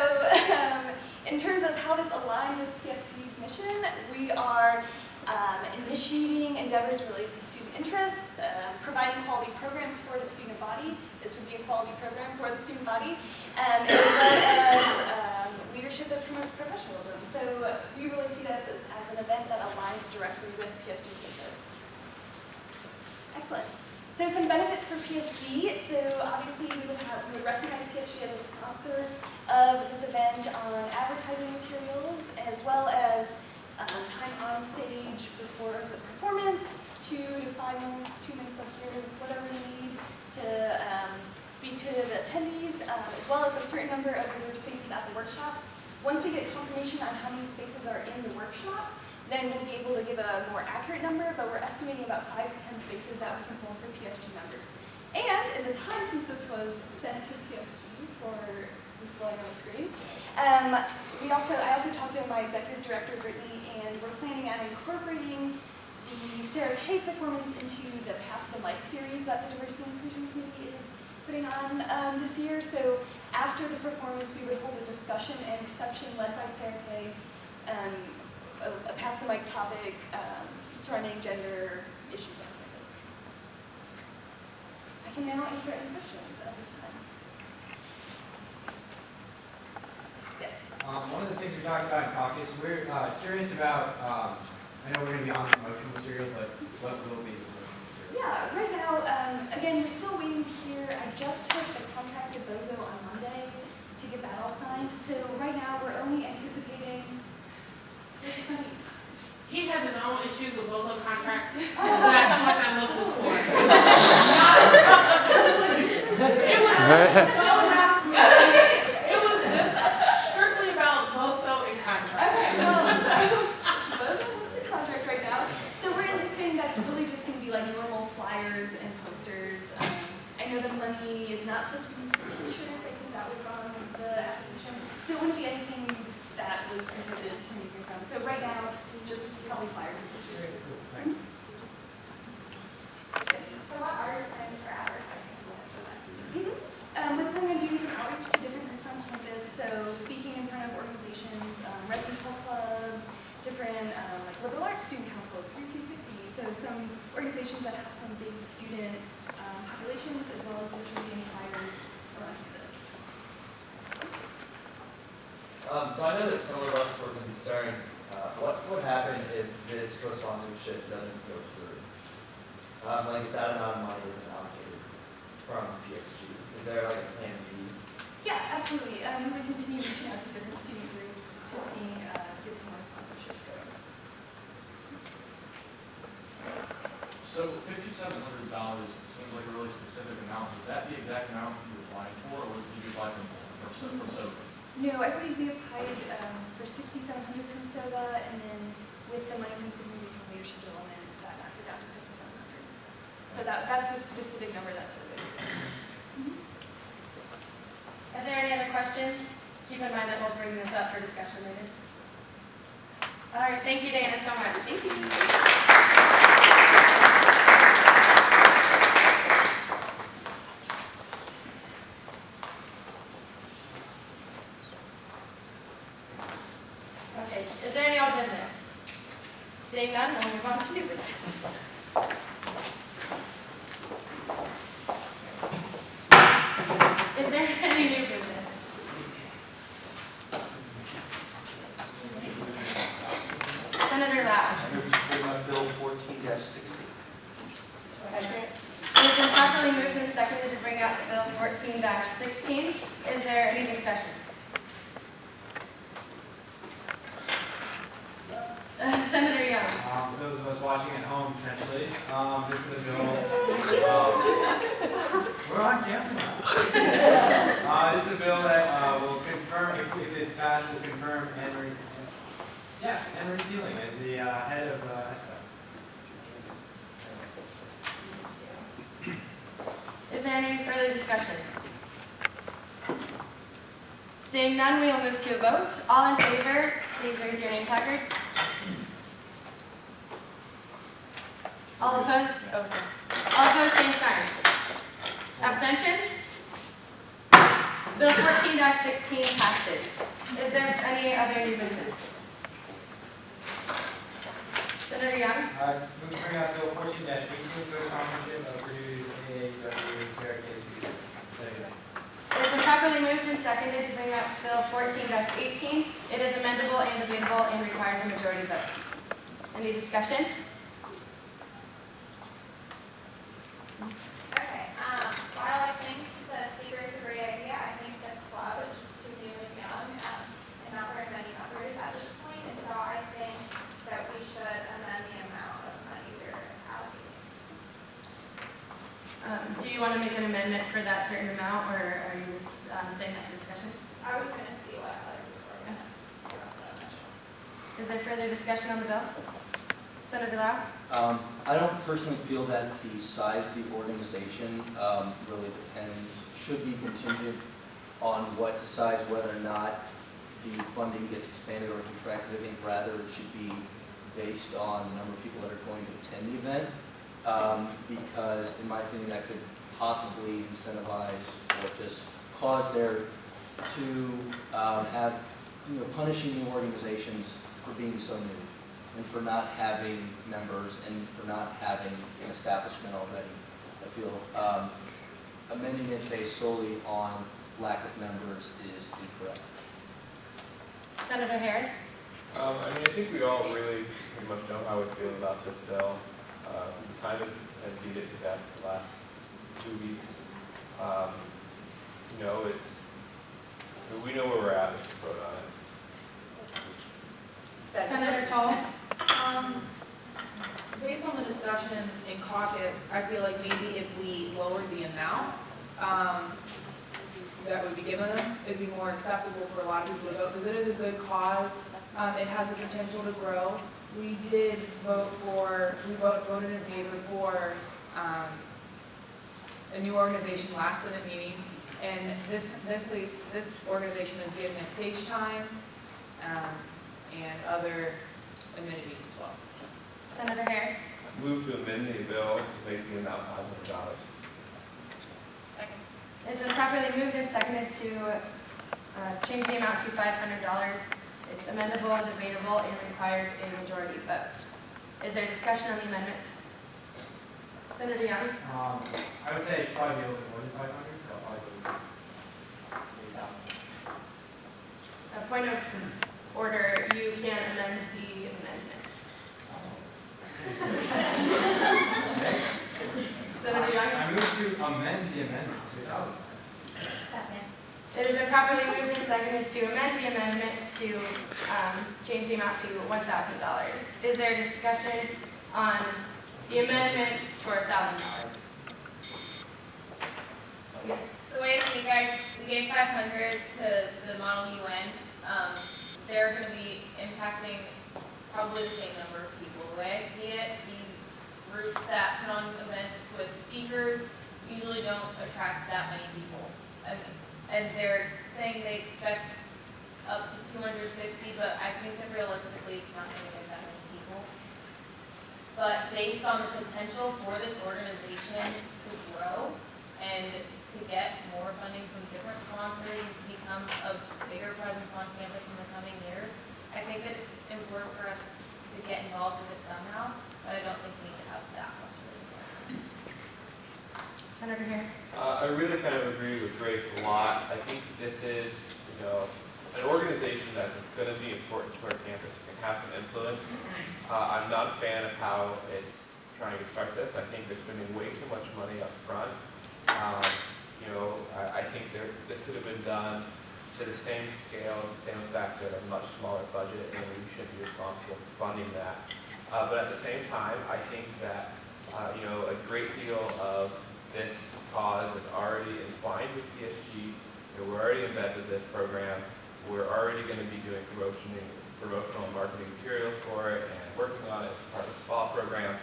in terms of how this aligns with PSG's mission, we are initiating endeavors related to student interests, providing quality programs for the student body. This would be a quality program for the student body, as well as leadership that promotes professionalism. So we really see this as an event that aligns directly with PSG's interests. Excellent. So some benefits for PSG. So obviously we would recognize PSG as a sponsor of this event on advertising materials, as well as time on stage before the performance, 2 to 5 minutes, 2 minutes up here, whatever you need to speak to the attendees, as well as a certain number of reserved spaces at the workshop. Once we get confirmation on how many spaces are in the workshop, then we'll be able to give a more accurate number, but we're estimating about 5 to 10 spaces that we can hold for PSG members. And in the time since this was sent to PSG for display on the screen, I also talked to my executive director, Brittany, and we're planning on incorporating the Sarah Kay performance into the Pass the Mic series that the Diversity and Inclusion Committee is putting on this year. So after the performance, we would hold a discussion and reception led by Sarah Kay, a Pass the Mic topic surrounding gender issues on campus. I can now answer any questions at this time. Yes? One of the things we talked about in caucus, we're curious about, I know we're going to be on the promotional material, but what will be the promotional material? Yeah, right now, again, we're still waiting to hear. I just took the contract to Bozo on Monday to get that all signed. So right now, we're only anticipating. It's funny. He has his own issues with both of contracts. That's what I'm looking for. It was just strictly about Bozo and contracts. Okay, well, so Bozo has the contract right now. So we're anticipating that's really just going to be like normal flyers and posters. I know the money is not supposed to be used for t-shirts. I think that was on the application. So it wouldn't be anything that was prohibited from using funds. So right now, just probably flyers and posters. So what are your plans for advertising for this event? We're planning on doing some outreach to different groups on campus, so speaking in front of organizations, residence hall clubs, different like liberal arts student council, 360, so some organizations that have some big student populations, as well as distributing flyers around campus. So I know that some of us were concerned, what would happen if this co-sponsorship doesn't go through? Like if that amount of money isn't allocated from PSG, is there like a plan B? Yeah, absolutely. We would continue reaching out to different student groups to see, get some more sponsorships going. So $5,700 seems like a really specific amount. Is that the exact amount you applied for, or did you apply for SOCA? No, I believe we applied for 6,700 from SODA, and then with the money from Student Leadership Development, that knocked it down to 5,700. So that's the specific number that's available. Are there any other questions? Keep in mind that we'll bring this up for discussion later. All right, thank you, Dana, so much. Thank you. Okay, is there any old business? Seeing none, we'll move on to new business. Is there any new business? Senator Lau. Bill 14-60. It has been properly moved and seconded to bring out Bill 14-16. Is there any discussion? Senator Young. For those of us watching at home potentially, this is a bill. We're on camera now. This is a bill that will confirm, if it's passed, will confirm Henry Dealing as the head of SBA. Is there any further discussion? Seeing none, we will move to a vote. All in favor, please raise your name placards. All opposed? Oh, sorry. All opposed, same sign. Abstentions? Bill 14-16 passes. Is there any other new business? Senator Young? Move to bring out Bill 14-18 for sponsorship of Purdue's AAW KRACH. It has been properly moved and seconded to bring up Bill 14-18. It is amendable and debatable and requires a majority vote. Any discussion? Okay, while I think the speaker is a great idea, I think the club is just too new and young, and not very many members at this point, and so I think that we should amend the amount of money we're allocating. Do you want to make an amendment for that certain amount, or are you just saying that for discussion? I was gonna see what other people were gonna do on that. Is there further discussion on the bill? Senator Lau? I don't personally feel that the size of the organization really depends, should be contingent on what decides whether or not the funding gets expanded or contracted. I think rather it should be based on the number of people that are going to attend the event, because in my opinion that could possibly incentivize or just cause there to have, punishing new organizations for being so new, and for not having members, and for not having an establishment already. I feel amending it based solely on lack of members is incorrect. Senator Harris? I think we all really pretty much know how we feel about this bill. We kind of have beat it to death the last 2 weeks. We know where we're at. We should vote on it. Senator Toll? Based on the discussion in caucus, I feel like maybe if we lowered the amount that would be given them, it'd be more acceptable for a lot of people to vote, because it is a good cause. It has the potential to grow. We did voted in favor for a new organization last Senate meeting, and this organization is given a stage time and other amenities as well. Senator Harris? Move to amend the bill to make the amount $500. Second. It's been properly moved and seconded to change the amount to $500. It's amendable, debatable, and requires a majority vote. Is there discussion on the amendment? Senator Young? I would say it's probably a little bit more than 500, so I'll probably go with 8,000. A point of order, you can amend the amendment. Senator Young? I move to amend the amendment to 8,000. Second. It has been properly moved and seconded to amend the amendment to change the amount to $1,000. Is there discussion on the amendment for $1,000. Yes. The way I see it, guys, we gave 500 to the Model UN. They're going to be impacting probably the same number of people. The way I see it, these groups that put on events with speakers usually don't attract that many people. And they're saying they expect up to 250, but I think that realistically it's not going to get that many people. But based on the potential for this organization to grow and to get more funding from different sponsors and to become a bigger presence on campus in the coming years, I think that it's important for us to get involved with this somehow, but I don't think we need to have that much of it. Senator Harris. I really kind of agree with Grace a lot. I think this is, an organization that's going to be important to our campus, can have some influence. I'm not a fan of how it's trying to start this. I think they're spending way too much money up front. I think this could have been done to the same scale, the same effect at a much smaller budget, and we should be responsible for funding that. But at the same time, I think that a great deal of this cause is already entwined with PSG. We're already embedded with this program. We're already going to be doing promotional and marketing materials for it and working on it as part of the SPA program.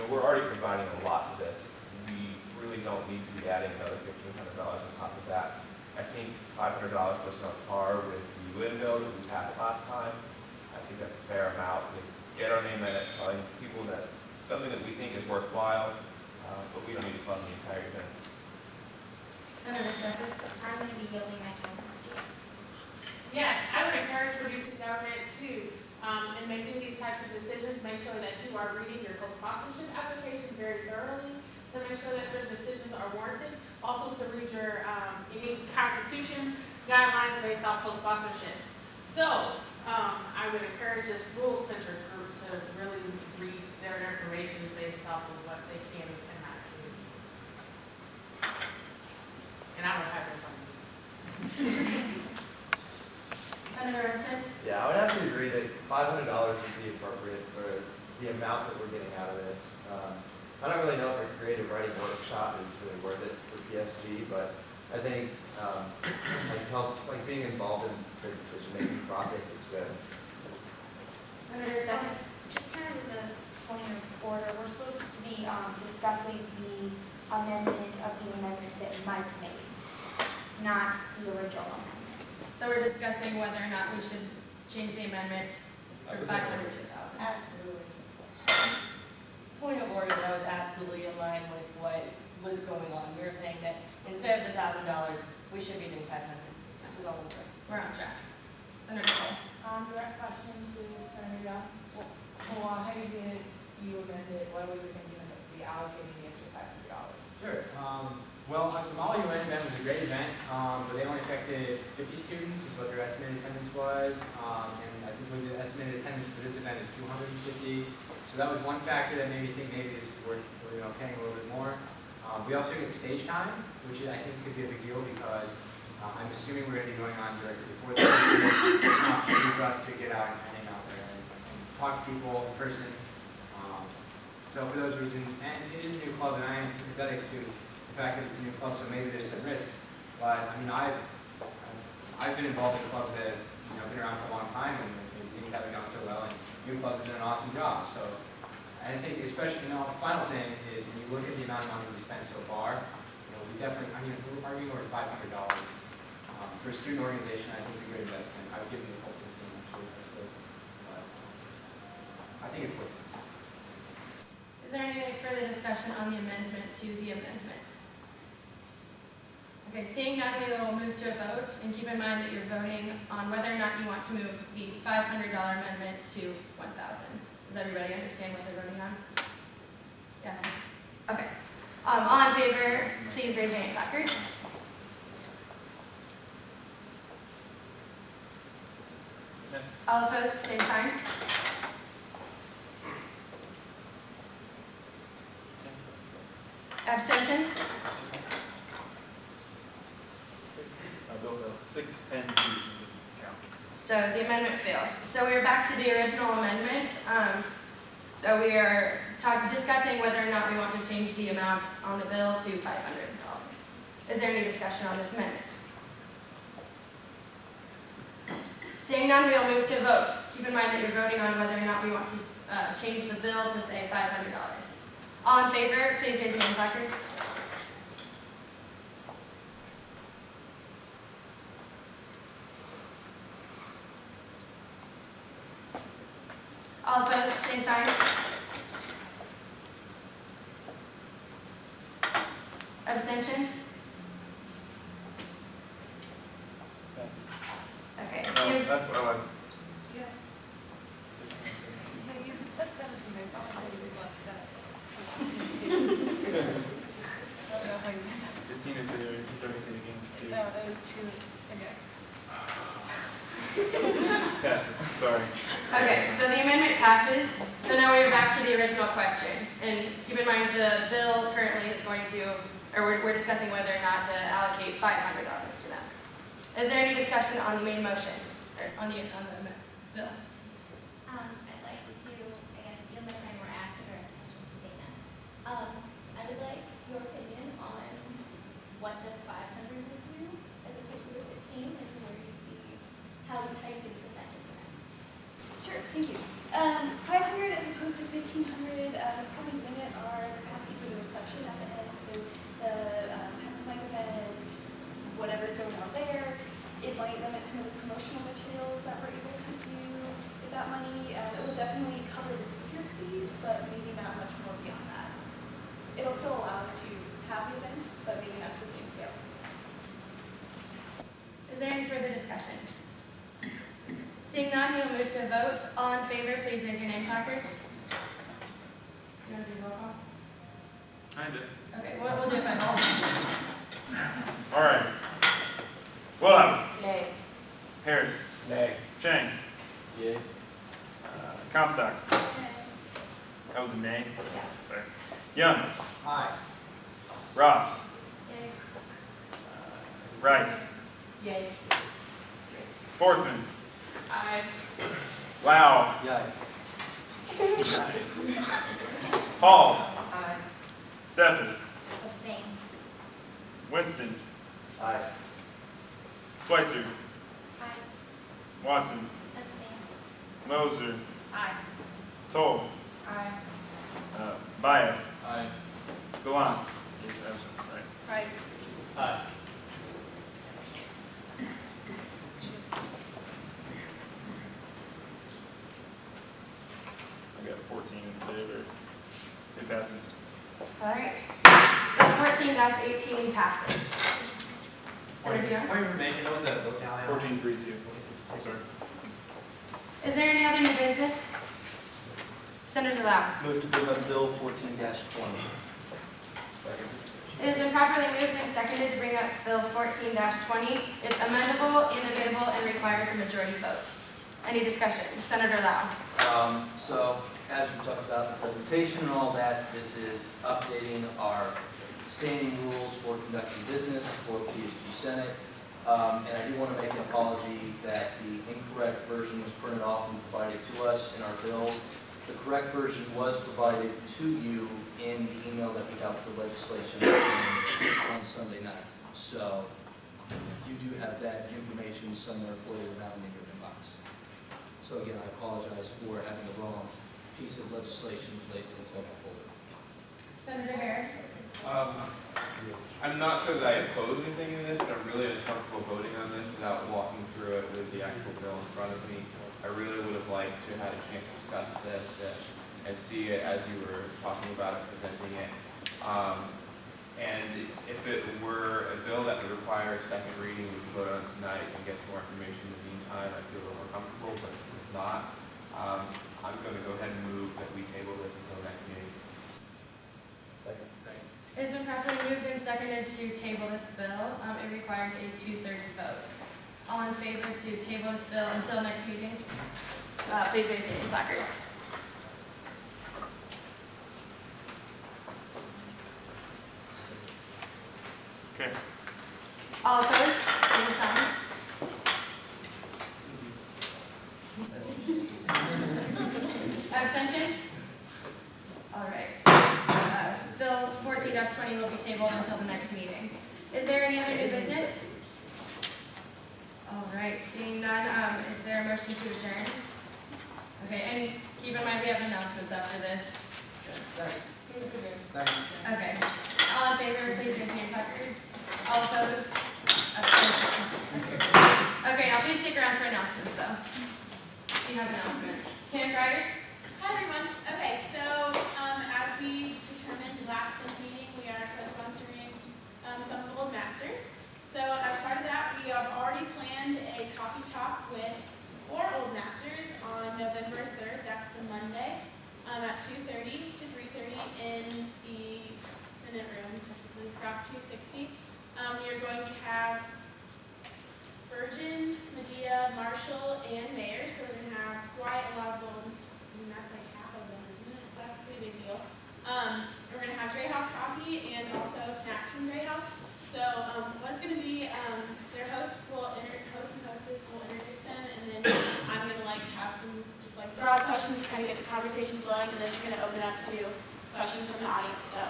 We're already providing a lot to this. We really don't need to be adding another $1,500 on top of that. I think $500 was on par with the UN bill that we passed last time. I think that's a fair amount. We get our name in it, telling people that something that we think is worthwhile, but we don't need to fund the entire event. Senator Cephas. I'm going to be yielding my time. Yes, I would encourage Purdue Student Government to, in making these types of decisions, make sure that you are reading your co-sponsorship application very thoroughly, to make sure that your decisions are warranted. Also to read your any constitution guidelines based off co-sponsorships. So I would encourage this rule-centered group to really read their information based off of what they can and cannot do. And I don't have it in front of me. Senator Winston. Yeah, I would have to agree that $500 would be appropriate for the amount that we're getting out of this. I don't really know if a creative writing workshop is really worth it for PSG, but I think being involved in the decision-making process is good. Senator Cephas. Just kind of as a point of order, we're supposed to be discussing the amendment of the amendments that Mike made, not the original amendment. So we're discussing whether or not we should change the amendment from 500 to 1,000. Absolutely. Point of order, that was absolutely in line with what was going on. We were saying that instead of the $1,000, we should be doing 500. This was all over. We're on track. Senator Cole. Direct question to Senator Young. Well, how did you amend it? Why were you thinking of the allocating the extra $500? Sure. Well, the Model UN event was a great event, but they only affected 50 students is what their estimated attendance was. And I think the estimated attendance for this event is 250. So that was one factor that made me think maybe this is worth paying a little bit more. We also get stage time, which I think could be a big deal because I'm assuming we're going to be going on directly before the meeting. It's an opportunity for us to get out and hang out there and talk to people in person. So for those reasons, and it is a new club, and I am sympathetic to the fact that it's a new club, so maybe there's some risk. But I mean, I've been involved in clubs that have been around for a long time, and things haven't gone so well, and new clubs have done an awesome job. So I think, especially, the final thing is when you look at the amount of money we spent so far, we definitely, we're arguing over $500 for a student organization. I think it's a good investment. I would give them the full 15 actually. But I think it's worth it. Is there any further discussion on the amendment to the amendment? Okay, seeing none, we will move to a vote, and keep in mind that you're voting on whether or not you want to move the $500 amendment to 1,000. Does everybody understand what they're voting on? Yes. Okay. All in favor, please raise your hand, placards. All opposed, same sign. Abstentions? Bill 610 count. So the amendment fails. So we're back to the original amendment. So we are discussing whether or not we want to change the amount on the bill to $500. Is there any discussion on this amendment? Seeing none, we will move to vote. Keep in mind that you're voting on whether or not we want to change the bill to say $500. All in favor, please raise your name placards. All opposed, same sign. Abstentions? Okay. That's, I like. Yes. That's 17 days. I'll tell you we left that. 15 to 17 against 2. No, that was 2 against. Passes, sorry. Okay, so the amendment passes. So now we're back to the original question. And keep in mind the bill currently is going to, or we're discussing whether or not to allocate $500 to them. Is there any discussion on the main motion, or on the bill? I'd like to, I guess, give my time we're asking our questions to Dana. I would like your opinion on what this 500 would do as opposed to the 15, and where you see, how you see this affecting them. Sure, thank you. 500 as opposed to 1,500 probably limit our capacity for the reception at the end. So the life event, whatever's going on there, it might limit some of the promotional materials that we're able to do with that money. It will definitely cover the speaker's fees, but maybe not much more beyond that. It'll still allow us to have the event, but maybe not to the same scale. Is there any further discussion? Seeing none, we'll move to a vote. All in favor, please raise your name placards. You want to do roll call? I did. Okay, we'll do it by roll. All right. Well, Nay. Harris. Nay. Chang. Yay. Comstock. That was a nay. Yeah. Sorry. Young. Aye. Ross. Yay. Rice. Yay. Fortman. Aye. Wow. Yay. Paul. Aye. Steffens. Abstain. Winston. Aye. Schweitzer. Aye. Watson. Abstain. Moser. Aye. Toll. Aye. Bayo. Aye. Golan. He's absent. Sorry. Price. Aye. I got 14 in favor. It passes. All right. Bill 14-18 passes. Senator Young? Point for making, that was a vote tally. 14-3-2. Sorry. Is there any other new business? Senator Lau. Move to approve Bill 14-20. It has been properly moved and seconded to bring up Bill 14-20. It's amendable, indebatable, and requires a majority vote. Any discussion? Senator Lau. So, as we talked about in the presentation and all that, this is updating our standing rules for conducting business for PSG Senate. And I do want to make an apology that the incorrect version was printed off and provided to us in our bills. The correct version was provided to you in the email that we got with the legislation on Sunday night. So you do have that information somewhere floating around in your inbox. So again, I apologize for having the wrong piece of legislation placed inside the folder. Senator Harris. I'm not sure that I oppose anything in this, but I'm really uncomfortable voting on this without walking through it with the actual bill in front of me. I really would have liked to have had a chance to discuss this and see it as you were talking about it, presenting it. And if it were a bill that would require a second reading, we could vote on it tonight and get some more information in the meantime. I feel a little more comfortable, but if it's not, I'm going to go ahead and move that we table this until the next meeting. Second. It has been properly moved and seconded to table this bill. It requires a 2/3 vote. All in favor to table this bill until next meeting? Please raise your placards. Okay. All opposed? Same sign. Abstentions? All right. 22-20 will be tabled until the next meeting. Is there any other new business? All right, seeing none, is there a motion to adjourn? Okay, and keep in mind we have announcements after this. Okay, all in favor, please raise your hand, placards. All opposed? Abstentions. Okay, now please stick around for announcements though. You have announcements. KRACH? Hi everyone. Okay, so as we determined last meeting, we are co-sponsoring some of the Old Masters. So as part of that, we have already planned a coffee talk with 4 Old Masters on November 3rd. That's the Monday at 2:30 to 3:30 in the Senate room, technically KRACH 260. We are going to have Spurgeon, Medea, Marshall, and Mayer. So we're going to have quite a lot of old. That's like half of them, isn't it? So that's a pretty big deal. We're going to have Dre House coffee and also snacks from Dre House. So what's going to be, their hosts will host and hostess will introduce them, and then I'm going to have some just broad questions to kind of get the conversation flowing, and then it's going to open up to questions from the audience. So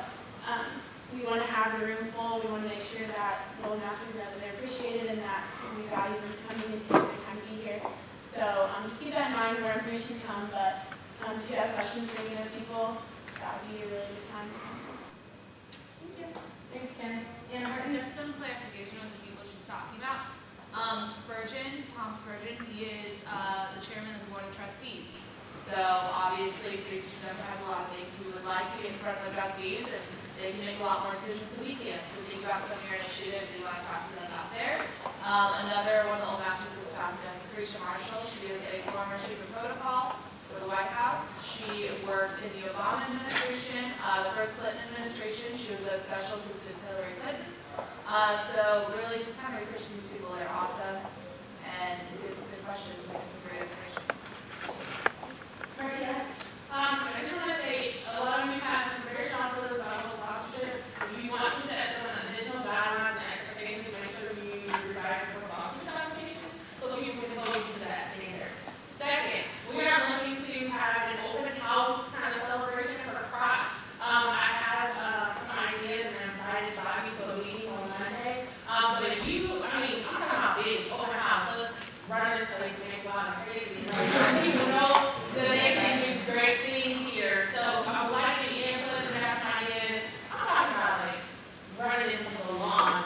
we want to have the room full. We want to make sure that the Old Masters know that they're appreciated and that we value them coming and taking their time to be here. So just keep that in mind, more information to come, but if you have questions for any of those people, that would be a really good time to come. Thank you. Thanks, Ken. Anna Martin? There's some clarification on the people she's talking about. Spurgeon, Tom Spurgeon, he is the chairman of the board of trustees. So obviously, Purdue Student Government has a lot of things we would like to get in front of the trustees, and they can make a lot more decisions than we can. So think about some of your initiatives that you want to talk to them about there. Another one of the Old Masters was talking to us, Christian Marshall. She is a former chief of protocol for the White House. She worked in the Obama administration, the first Clinton administration. She was a special assistant to Hillary Clinton. So really just kind of researching these people. They're awesome. And if you have some good questions, we have some great information. Martina? I just want to say, a lot of you have some very strong feelings about sponsorship. If you want to set some additional guidelines and expectations, make sure you revise your sponsorship application so that you can hold you to that standard. Second, we are looking to have an open house kind of celebration for KRACH. I have some ideas and I'm invited Bobby to a meeting on Monday. But if you, I'm talking about big open house. Let's run this place and make a lot of crazy. People know that they can do great things here. So I would like any input and that's my ideas. I'm talking about running into the lawn.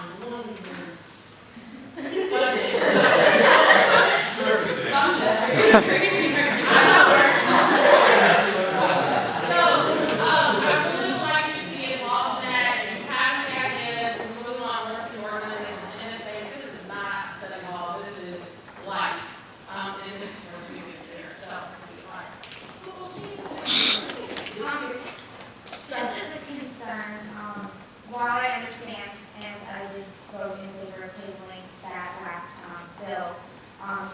Just as a concern, while I understand, and I did vote in favor of tabling that last bill,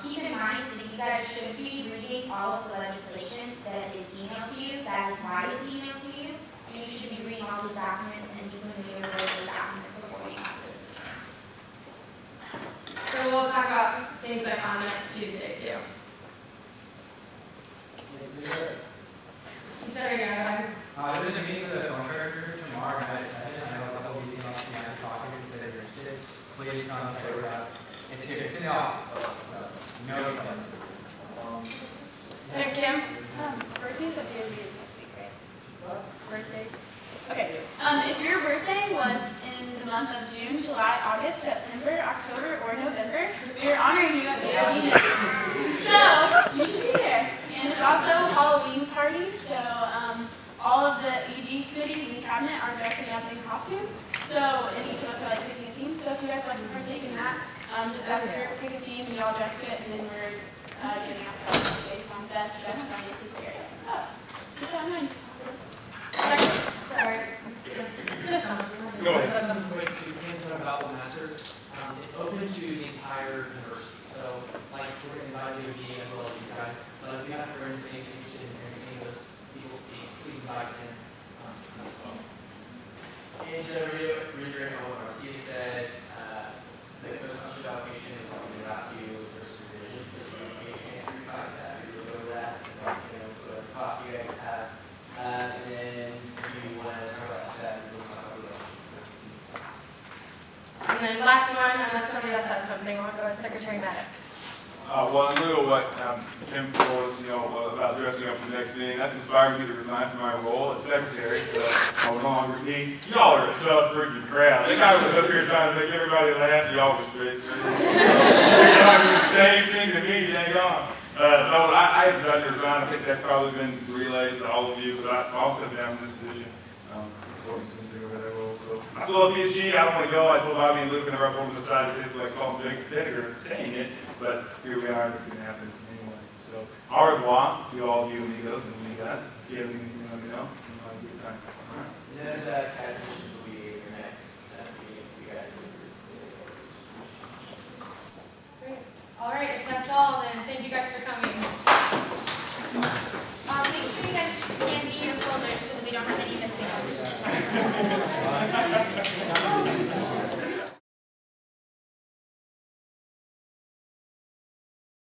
keep in mind that you guys should be reading all of the legislation that is emailed to you. That is why it's emailed to you. And you should be reading all these documents and be familiar with those documents before you have this. So we'll talk about things like on next Tuesday too. Sorry, go ahead. There's a meeting with the phone director tomorrow at 7. I know a couple of meetings on the other topics and said you're interested. Please come check it out. It's here, it's in the office, so no question. And Kim? Birthdays at the is next week, right? Birthdays? Okay. If your birthday was in the month of June, July, August, September, October, or November, we are honoring you at the ED. So, you should be there. And it's also Halloween party, so all of the ED committees in the cabinet are dressing up in costume. So, and each of us are picking a theme. So if you guys like to partake in that, just after pick a theme and y'all dress it, and then we're giving out prizes based on best dressed from this area. So, keep that in mind. Sorry. Go ahead. I said something quick to Kansas about the master. It's open to the entire university. So, we're going to invite you to be as well as you guys. But if you have friends that are interested in hearing any of those people speak, please invite them. And to reiterate what Martia said, the co-sponsorship allocation is something we're not to versus revisions, so if you get a chance to revise that, we will go to that, whatever thoughts you guys have. And then if you want to talk about that, we will talk about then last one, unless somebody else has something, we'll go with Secretary Maddox. Well, in lieu of what Kim told us, about dressing up for the next meeting, that's inspired me to resign from my role as secretary, so I will no longer need. Y'all are a tough freaking crowd. I think I was up here trying to make everybody laugh, y'all were straight. Y'all do the same thing to me, dang on. No, I decided to resign. I think that's probably been relayed to all of you, but I also step down from this position. I still love PSG. I don't want to go. I told Bobby and Luke whenever I pulled them aside, it's basically like salt and vinegar, staying it. But here we are. It's going to happen anyway. So, au revoir to all of you amigos and amigas. If you have anything, let me know. We'll have a good time. All right. And as admissions will be your next meeting, you guys can Great. All right, if that's all, then thank you guys for coming. Make sure you guys hand me your folders so that we don't have any missing ones.